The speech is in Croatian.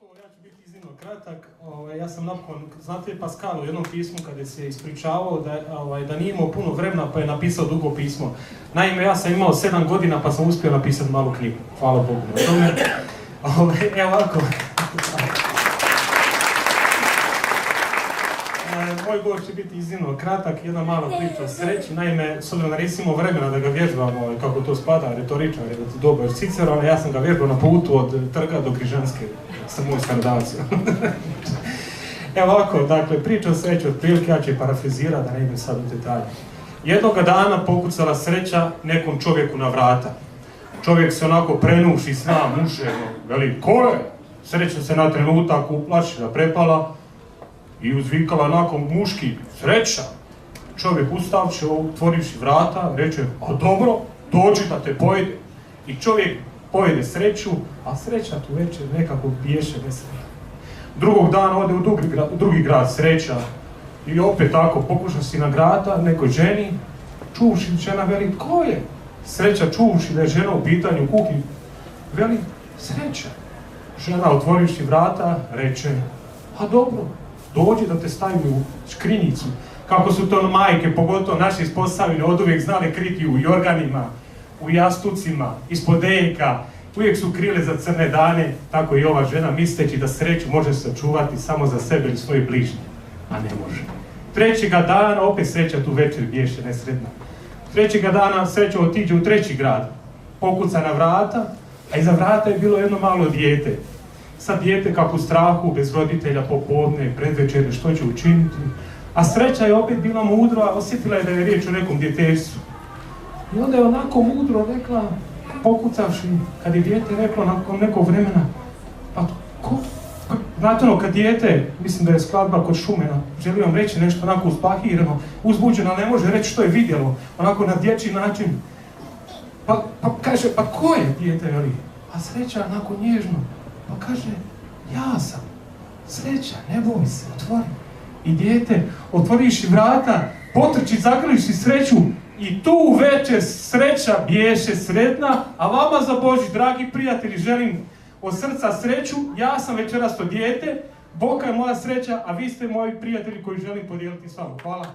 ovako, ja ću biti iznimno kratak. Ja sam napokon, znate Pascal u jednom pismu kada se ispričavao da nije imao puno vremena pa je napisao dugo pismo. Naime, ja sam imao 7 godina pa sam uspio napisati malu knjigu. Hvala Bogu na tome. Evo ovako. Moj govor će biti iznimno kratak, jedna mala priča o sreći. Naime, s obzirom da nisam vremena da ga vježbam, kako to spada, retoričar je dobar Ciceron, ja sam ga vježbao na putu od Trga do Križanske, sa mojom skandalaciju. Evo ovako, dakle, priča o sreći otprilike, ja ću je parafrazirati, da ne idem sad u detalje. Jednoga dana pokucala sreća nekom čovjeku na vrata. Čovjek se onako prenuši sna mušeno, veli, ko je? Sreća se na trenutak uplašila, prepala i uzvikala onako muški, sreća. Čovjek ustavče, otvorivši vrata, reče, a dobro, dođi da te pojede. I čovjek pojede sreću, a sreća tu večer nekako biješe nesretna. Drugog dana ode u drugi grad sreća i opet tako pokuša si na grada nekoj ženi, čuši žena veli, ko je? Sreća čuši da je žena u pitanju kuhi, veli, sreća. Žena otvorivši vrata reče, a dobro, dođi da te stavim u škrinjicu. Kako su to majke, pogotovo naše iz Posavine, od uvijek znale kriti u jorganima, u jastucima, ispod dejka. Uvijek su krile za crne dane, tako i ova žena, misleći da sreću može sačuvati samo za sebe ili svoje bližnje. A ne može. Trećega dana opet sreća tu večer biješe nesretna. Trećega dana sreća otiđe u treći grad. Pokuca na vrata, a iza vrata je bilo jedno malo dijete. Sad dijete kako u strahu, bez roditelja, popodne, predvečer, što će učiniti. A sreća je opet bila mudra, osjetila je da je riječ o nekom djetesu. I onda je onako mudro rekla, pokucavši, kad je dijete reklo nakon nekog vremena, pa ko? Znate ono, kad dijete, mislim da je skladba kod Šumena, želi vam reći nešto onako uzbahirano, uzbuđeno, ali ne može reći što je vidjelo, onako na dječji način. Pa kaže, pa ko je dijete, veli? A sreća onako nježno, pa kaže, ja sam. Sreća, ne boj se, otvori. I dijete, otvoriš vrata, potrči, zagrliš sreću i tu večer sreća biješe sretna, a vama za Božić, dragi prijatelji, želim od srca sreću. Ja sam večeras to dijete, Boga je moja sreća, a vi ste moji prijatelji koji želim podijeliti s vama. Hvala.